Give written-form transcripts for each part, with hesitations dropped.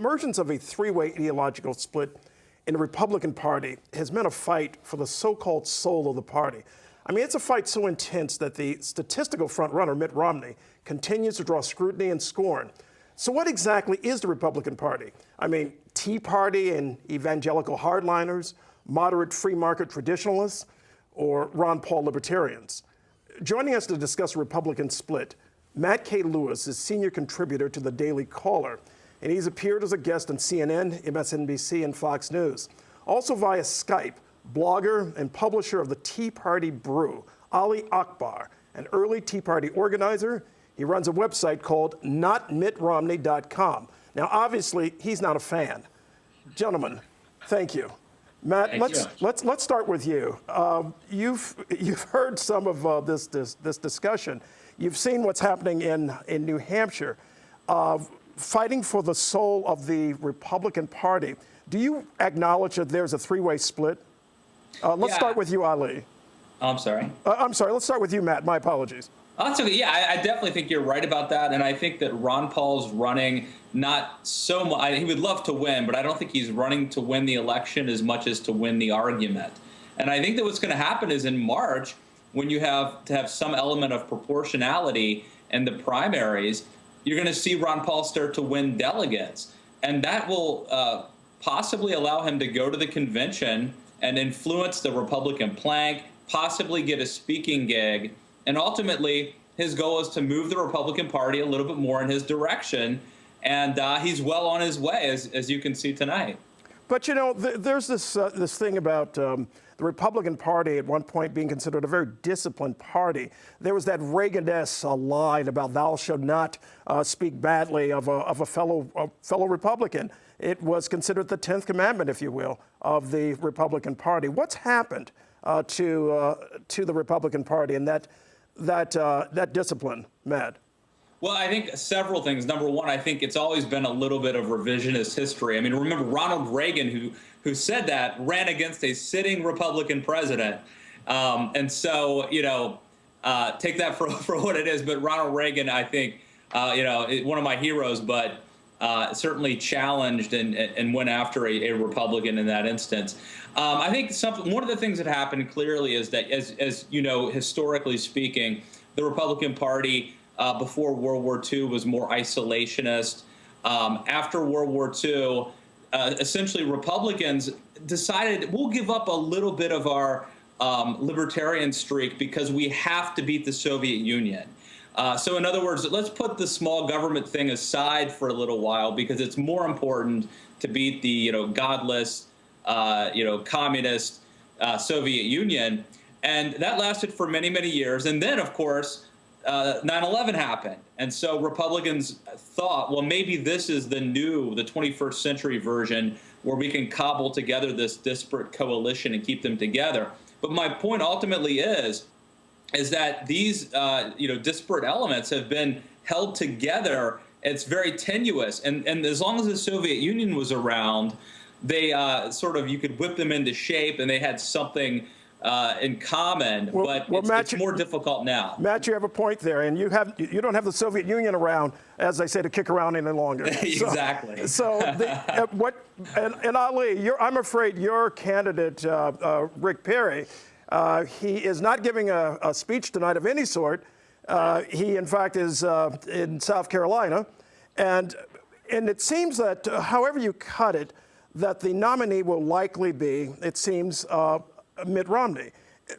Emergence of a three-way ideological split in the Republican Party has meant a fight for the so-called soul of the party. I mean, it's a fight so intense that the statistical frontrunner, Mitt Romney, continues to draw scrutiny and scorn. So what exactly is the Republican Party? I mean, Tea Party and evangelical hardliners, moderate free market traditionalists, or Ron Paul libertarians? Joining us to discuss Republican split, Matt K. Lewis is senior contributor to the Daily Caller, and he's appeared as a guest on CNN, MSNBC, and Fox News. Also via Skype, blogger and publisher of the Tea Party Brew, Ali Akbar, an early Tea Party organizer. He runs a website called notmittromney.com. Now, obviously, he's not a fan. Gentlemen, thank you. Matt, let's start with you. You've heard some of this discussion. You've seen what's happening in New Hampshire. Fighting for the soul of the Republican Party. Do you acknowledge that there's a three-way split? Let's start with you, Ali. I'm sorry. I'm sorry. Let's start with you, Matt. My apologies. Oh, that's okay. Yeah, I definitely think you're right about that. And I think that Ron Paul's running not so much. He would love to win, but I don't think he's running to win the election as much as to win the argument. And I think that what's going to happen is in March, when you have to have some element of proportionality in the primaries, you're going to see Ron Paul start to win delegates. And that will possibly allow him to go to the convention and influence the Republican plank, possibly get a speaking gig. And ultimately, his goal is to move the Republican Party a little bit more in his direction. And he's well on his way, as you can see tonight. But, you know, there's this thing about the Republican Party at one point being considered a very disciplined party. There was that Reagan-esque line about thou shalt not speak badly of a fellow Republican. It was considered the 10th commandment, if you will, of the Republican Party. What's happened to the Republican Party and that discipline, Matt? Well, I think several things. Number one, I think it's always been a little bit of revisionist history. I mean, remember Ronald Reagan, who said that, ran against a sitting Republican president. And so, you know, take that for what it is. But Ronald Reagan, I think, one of my heroes, but certainly challenged and went after a Republican in that instance. I think one of the things that happened clearly is that, as you know, historically speaking, the Republican Party before World War II was more isolationist. After World War II, essentially Republicans decided we'll give up a little bit of our libertarian streak because we have to beat the Soviet Union. So in other words, let's put the small government thing aside for a little while because it's more important to beat the godless communist Soviet Union. And that lasted for many, many years. And then, of course, 9/11 happened. And so Republicans thought, well, maybe this is the 21st century version where we can cobble together this disparate coalition and keep them together. But my point ultimately is that these disparate elements have been held together. It's very tenuous. And as long as the Soviet Union was around, they you could whip them into shape and they had something in common, but it's more difficult now. Matt, you have a point there, and you don't have the Soviet Union around, as I say, to kick around any longer. Exactly. And Ali, I'm afraid your candidate, Rick Perry, he is not giving a speech tonight of any sort. He, in fact, is in South Carolina, and it seems that however you cut it, that the nominee will likely be, it seems, Mitt Romney.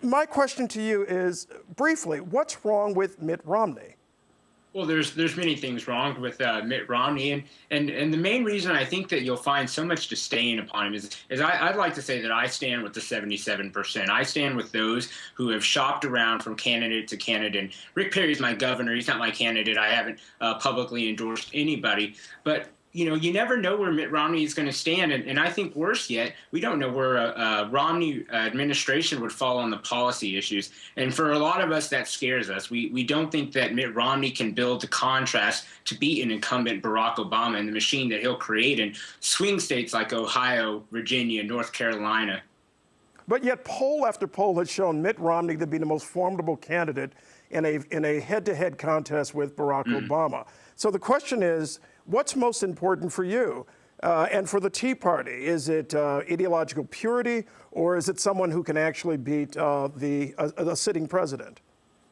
My question to you is, briefly, what's wrong with Mitt Romney? Well, there's many things wrong with Mitt Romney, and the main reason I think that you'll find so much disdain upon him is I'd like to say that I stand with the 77%. I stand with those who have shopped around from candidate to candidate. And Rick Perry's my governor. He's not my candidate. I haven't publicly endorsed anybody, but you never know where Mitt Romney is going to stand. And I think worse yet, we don't know where a Romney administration would fall on the policy issues. And for a lot of us, that scares us. We don't think that Mitt Romney can build the contrast to beat an incumbent Barack Obama and the machine that he'll create in swing states like Ohio, Virginia, North Carolina. But yet poll after poll has shown Mitt Romney to be the most formidable candidate in a head-to-head contest with Barack Obama. So the question is, what's most important for you? And for the Tea Party, is it ideological purity, or is it someone who can actually beat a sitting president?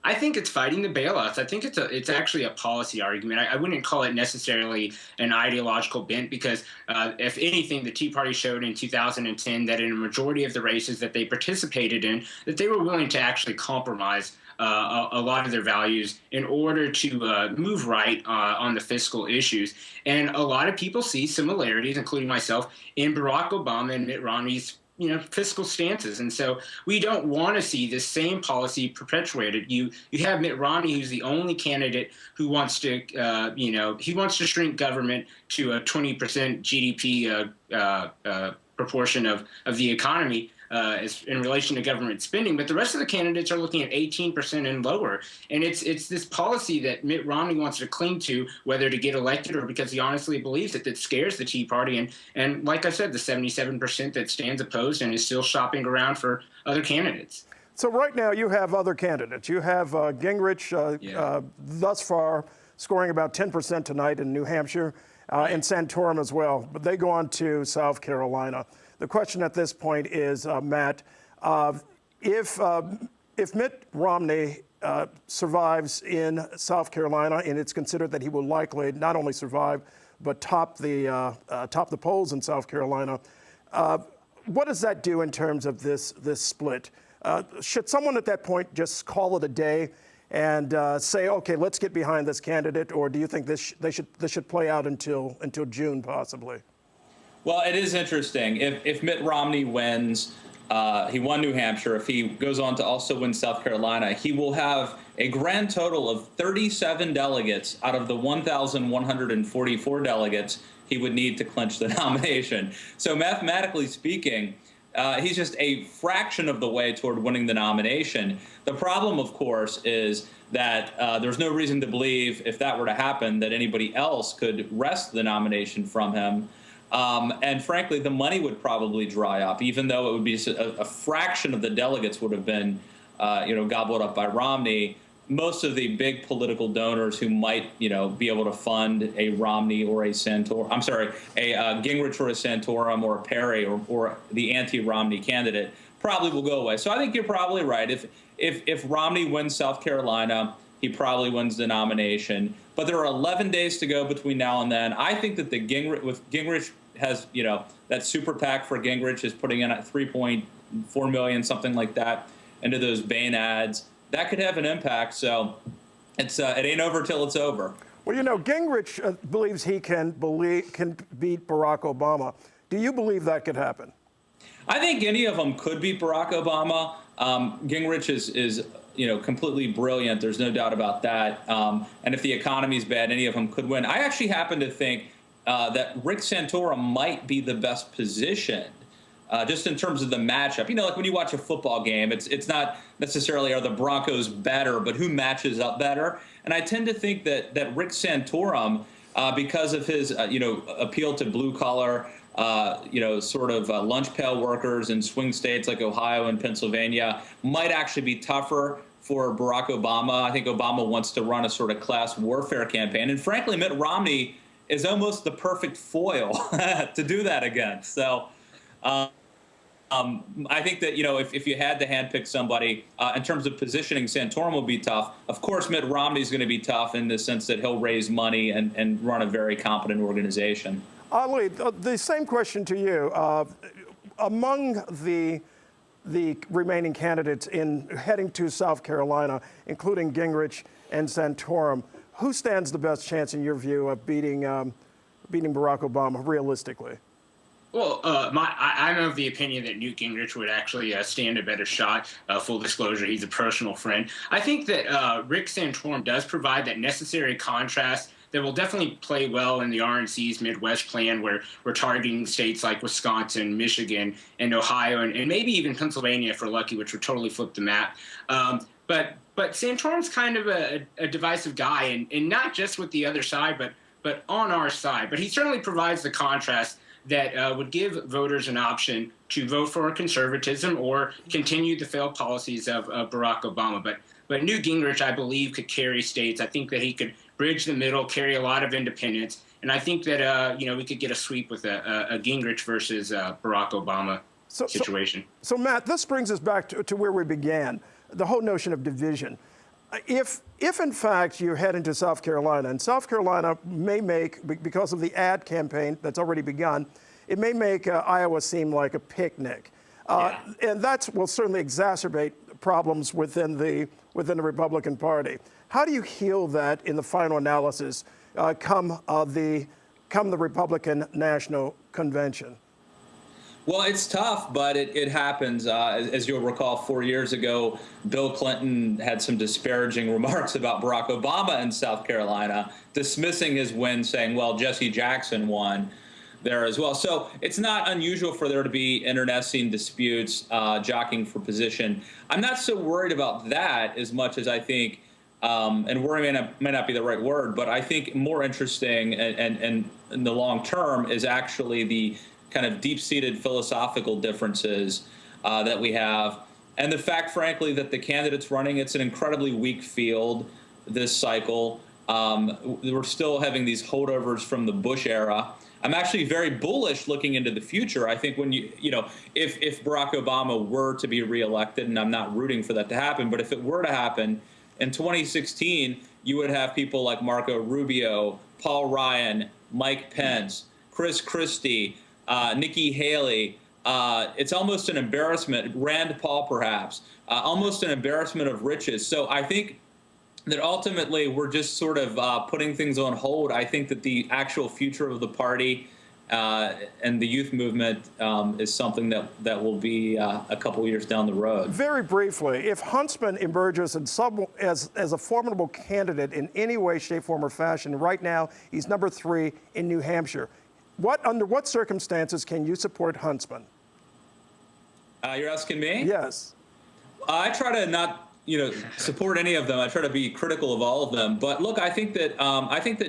I think it's fighting the bailouts. I think it's actually a policy argument. I wouldn't call it necessarily an ideological bent because, if anything, the Tea Party showed in 2010 that in a majority of the races that they participated in, that they were willing to actually compromise a lot of their values in order to move right on the fiscal issues. And a lot of people see similarities, including myself, in Barack Obama and Mitt Romney's fiscal stances. And so we don't want to see this same policy perpetuated. You have Mitt Romney, who's the only candidate who wants to, he wants to shrink government to a 20% GDP proportion of the economy as in relation to government spending. But the rest of the candidates are looking at 18% and lower. And it's this policy that Mitt Romney wants to cling to, whether to get elected or because he honestly believes it, that scares the Tea Party. And like I said, the 77% that stands opposed and is still shopping around for other candidates. So right now you have other candidates. You have Gingrich thus far scoring about 10% tonight in New Hampshire, and Santorum as well. But they go on to South Carolina. The question at this point is, Matt, if Mitt Romney survives in South Carolina, and it's considered that he will likely not only survive but top the polls in South Carolina, what does that do in terms of this split? Should someone at that point just call it a day and say, okay, let's get behind this candidate, or do you think this should play out until June possibly? Well, it is interesting. If Mitt Romney wins, he won New Hampshire. If he goes on to also win South Carolina, he will have a grand total of 37 delegates out of the 1,144 delegates he would need to clinch the nomination. So mathematically speaking, he's just a fraction of the way toward winning the nomination. The problem, of course, is that there's no reason to believe, if that were to happen, that anybody else could wrest the nomination from him. And frankly, the money would probably dry up, even though it would be a fraction of the delegates would have been, gobbled up by Romney. Most of the big political donors who might, be able to fund a Romney or a Santorum, a Gingrich or a Santorum or a Perry or the anti-Romney candidate probably will go away. So I think you're probably right. If Romney wins South Carolina, he probably wins the nomination. But there are 11 days to go between now and then. I think that Gingrich has, that super PAC for Gingrich is putting in at 3.4 million, something like that, into those Bain ads. That could have an impact. So it ain't over till it's over. Well, Gingrich believes he can beat Barack Obama. Do you believe that could happen? I think any of them could beat Barack Obama. Gingrich is completely brilliant. There's no doubt about that. And if the economy's bad, any of them could win. I actually happen to think that Rick Santorum might be the best positioned, just in terms of the matchup. Like when you watch a football game, it's not necessarily are the Broncos better, but who matches up better. And I tend to think that Rick Santorum, because of his appeal to blue collar, lunch pail workers in swing states like Ohio and Pennsylvania, might actually be tougher for Barack Obama. I think Obama wants to run a sort of class warfare campaign. And frankly, Mitt Romney is almost the perfect foil to do that against. So I think that, if you had to handpick somebody in terms of positioning, Santorum will be tough. Of course, Mitt Romney is going to be tough in the sense that he'll raise money and run a very competent organization. Ali, the same question to you. Among the remaining candidates in heading to South Carolina, including Gingrich and Santorum, who stands the best chance, in your view, of beating Barack Obama realistically? Well, I'm of the opinion that Newt Gingrich would actually stand a better shot. Full disclosure, he's a personal friend. I think that Rick Santorum does provide that necessary contrast that will definitely play well in the RNC's Midwest plan, where we're targeting states like Wisconsin, Michigan, and Ohio, and maybe even Pennsylvania if we're lucky, which would totally flip the map. But Santorum's kind of a divisive guy, and not just with the other side, but on our side. But he certainly provides the contrast that would give voters an option to vote for conservatism or continue the failed policies of Barack Obama. But Newt Gingrich, I believe, could carry states. I think that he could bridge the middle, carry a lot of independents. And I think that, we could get a sweep with a Gingrich versus Barack Obama situation. So, Matt, this brings us back to where we began, the whole notion of division. If in fact you head into South Carolina, and South Carolina may make, because of the ad campaign that's already begun, it may make Iowa seem like a picnic. And that will certainly exacerbate problems within the Republican Party. How do you heal that in the final analysis come the Republican National Convention? Well, it's tough, but it happens. As you'll recall, 4 years ago, Bill Clinton had some disparaging remarks about Barack Obama in South Carolina, dismissing his win, saying, well, Jesse Jackson won there as well. So it's not unusual for there to be internecine disputes, jockeying for position. I'm not so worried about that as much as I think, and worry may not be the right word, but I think more interesting and in the long term is actually the kind of deep-seated philosophical differences that we have. And the fact, frankly, that the candidates running, it's an incredibly weak field this cycle. We're still having these holdovers from the Bush era. I'm actually very bullish looking into the future. I think when if Barack Obama were to be reelected, and I'm not rooting for that to happen, but if it were to happen, in 2016, you would have people like Marco Rubio, Paul Ryan, Mike Pence, Chris Christie, Nikki Haley. It's almost an embarrassment. Rand Paul, perhaps, almost an embarrassment of riches. So I think that ultimately we're just sort of putting things on hold. I think that the actual future of the party and the youth movement is something that will be a couple years down the road. Very briefly, if Huntsman emerges as a formidable candidate in any way, shape, form, or fashion, right now he's number 3 in New Hampshire. Under what circumstances can you support Huntsman? You're asking me? Yes. I try to not, support any of them. I try to be critical of all of them. But look, I think that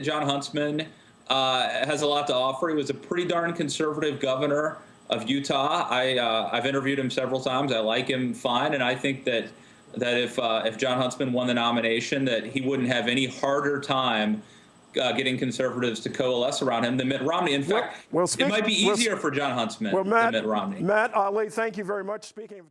John Huntsman has a lot to offer. He was a pretty darn conservative governor of Utah. I've interviewed him several times. I like him fine, and I think that if John Huntsman won the nomination, that he wouldn't have any harder time getting conservatives to coalesce around him than Mitt Romney. In fact, it might be easier for John Huntsman than Mitt Romney. Matt Ali, thank you very much. Speaking of